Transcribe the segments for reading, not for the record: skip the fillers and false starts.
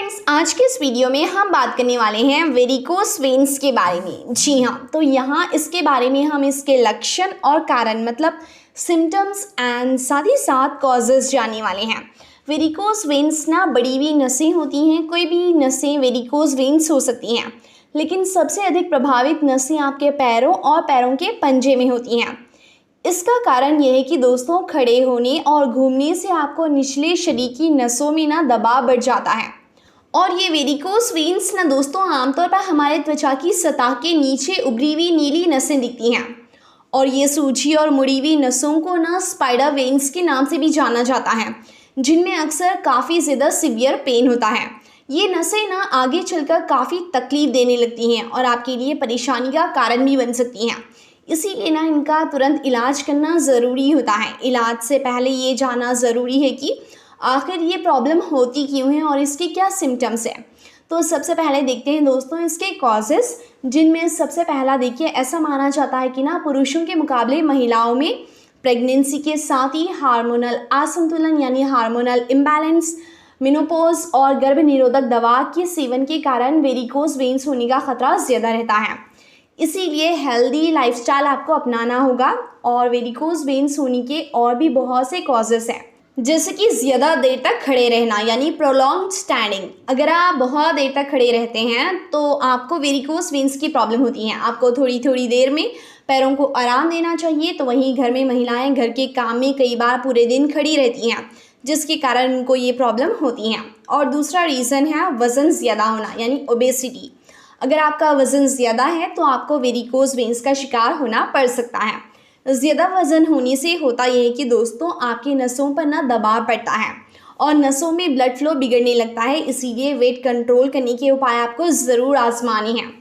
Friends, आज के इस वीडियो में हम बात करने वाले हैं वेरिकोस वेन्स के बारे में। जी हाँ, तो यहाँ इसके बारे में हम इसके लक्षण और कारण मतलब सिम्टम्स एंड साथ ही साथ कॉजेज जानने वाले हैं। वेरिकोस वेन्स ना बड़ी हुई नसें होती हैं, कोई भी नसें वेरिकोस वेन्स हो सकती हैं, लेकिन सबसे अधिक प्रभावित नसें आपके पैरों और पैरों के पंजे में होती हैं। इसका कारण यह है कि दोस्तों, खड़े होने और घूमने से आपको निचले शरीर की नसों में ना दबाव बढ़ जाता है। और ये वेरिकोस वेन्स ना दोस्तों आमतौर पर हमारे त्वचा की सतह के नीचे उभरी हुई नीली नसें दिखती हैं। और ये सूजी और मुड़ी हुई नसों को ना स्पाइडर वेन्स के नाम से भी जाना जाता है, जिनमें अक्सर काफ़ी ज़्यादा सीवियर पेन होता है। ये नसें ना आगे चलकर काफ़ी तकलीफ देने लगती हैं और आपके लिए परेशानी का कारण भी बन सकती हैं। इसीलिए ना इनका तुरंत इलाज करना ज़रूरी होता है। इलाज से पहले ये जानना ज़रूरी है कि आखिर ये प्रॉब्लम होती क्यों है और इसके क्या सिम्टम्स हैं। तो सबसे पहले देखते हैं दोस्तों इसके कॉजेस, जिनमें सबसे पहला देखिए, ऐसा माना जाता है कि ना पुरुषों के मुकाबले महिलाओं में प्रेगनेंसी के साथ ही हार्मोनल असंतुलन यानी हार्मोनल इम्बैलेंस, मेनोपॉज और गर्भ निरोधक दवा के सेवन के कारण वेरिकोस वेन्स होने का खतरा ज़्यादा रहता है। इसीलिए हेल्दी लाइफस्टाइल आपको अपनाना होगा। और वेरिकोस वेन्स होने के और भी बहुत से कॉजेस हैं, जैसे कि ज़्यादा देर तक खड़े रहना यानी प्रोलॉन्ग्ड स्टैंडिंग। अगर आप बहुत देर तक खड़े रहते हैं तो आपको वेरिकोस वेन्स की प्रॉब्लम होती है। आपको थोड़ी थोड़ी देर में पैरों को आराम देना चाहिए। तो वहीं घर में महिलाएं घर के काम में कई बार पूरे दिन खड़ी रहती हैं, जिसके कारण उनको ये प्रॉब्लम होती हैं। और दूसरा रीज़न है वज़न ज़्यादा होना यानी ओबेसिटी। अगर आपका वज़न ज़्यादा है तो आपको वेरिकोस वेन्स का शिकार होना पड़ सकता है। ज़्यादा वज़न होने से होता यह है कि दोस्तों आपकी नसों पर ना दबाव पड़ता है और नसों में ब्लड फ्लो बिगड़ने लगता है। इसीलिए वेट कंट्रोल करने के उपाय आपको ज़रूर आजमाने हैं।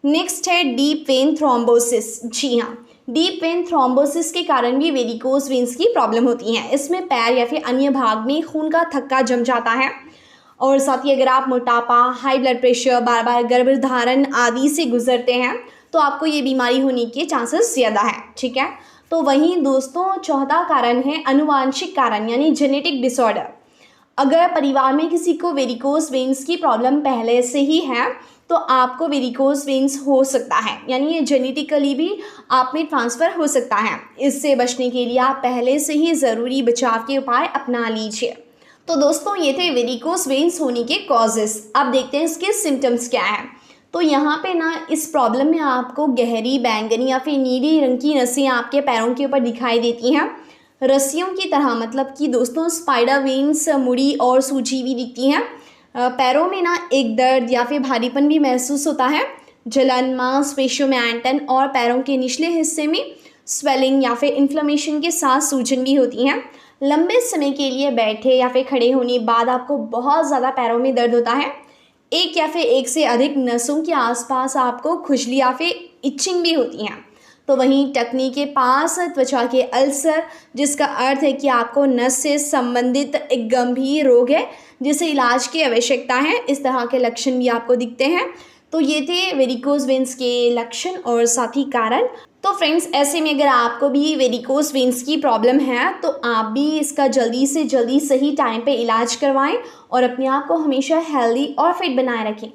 नेक्स्ट है डीप वेन थ्रोम्बोसिस। जी हाँ, डीप वेन थ्रोम्बोसिस के कारण भी वेरिकोस वेन्स की प्रॉब्लम होती है। इसमें पैर या फिर अन्य भाग में खून का थक्का जम जाता है। और साथ ही अगर आप मोटापा, हाई ब्लड प्रेशर, बार बार गर्भधारण आदि से गुजरते हैं तो आपको ये बीमारी होने के चांसेस ज़्यादा है। ठीक है, तो वहीं दोस्तों चौथा कारण है अनुवांशिक कारण यानी जेनेटिक डिसऑर्डर। अगर परिवार में किसी को वेरिकोस वेन्स की प्रॉब्लम पहले से ही है तो आपको वेरिकोस वेन्स हो सकता है, यानी ये जेनेटिकली भी आप में ट्रांसफ़र हो सकता है। इससे बचने के लिए आप पहले से ही ज़रूरी बचाव के उपाय अपना लीजिए। तो दोस्तों ये थे वेरिकोस वेन्स होने के कॉजेस। अब देखते हैं इसके सिम्टम्स क्या है। तो यहाँ पे ना इस प्रॉब्लम में आपको गहरी बैंगनी या फिर नीली रंग की नसें आपके पैरों के ऊपर दिखाई देती हैं, रस्सियों की तरह, मतलब कि दोस्तों स्पाइडर वेन्स मुड़ी और सूजी भी दिखती हैं। पैरों में ना एक दर्द या फिर भारीपन भी महसूस होता है। जलन, मांसपेशियों में ऐंठन और पैरों के निचले हिस्से में स्वेलिंग या फिर इन्फ्लेमेशन के साथ सूजन भी होती हैं। लंबे समय के लिए बैठे या फिर खड़े होने बाद आपको बहुत ज़्यादा पैरों में दर्द होता है। एक या फिर एक से अधिक नसों के आसपास आपको खुजली या फिर इचिंग भी होती हैं। तो वहीं टखनी के पास त्वचा के अल्सर, जिसका अर्थ है कि आपको नस से संबंधित एक गंभीर रोग है जिसे इलाज की आवश्यकता है। इस तरह के लक्षण भी आपको दिखते हैं। तो ये थे वेरिकोस वेन्स के लक्षण और साथ ही कारण। तो फ्रेंड्स, ऐसे में अगर आपको भी वेरिकोस वेन्स की प्रॉब्लम है तो आप भी इसका जल्दी से जल्दी सही टाइम पे इलाज करवाएं और अपने आप को हमेशा हेल्दी और फिट बनाए रखें।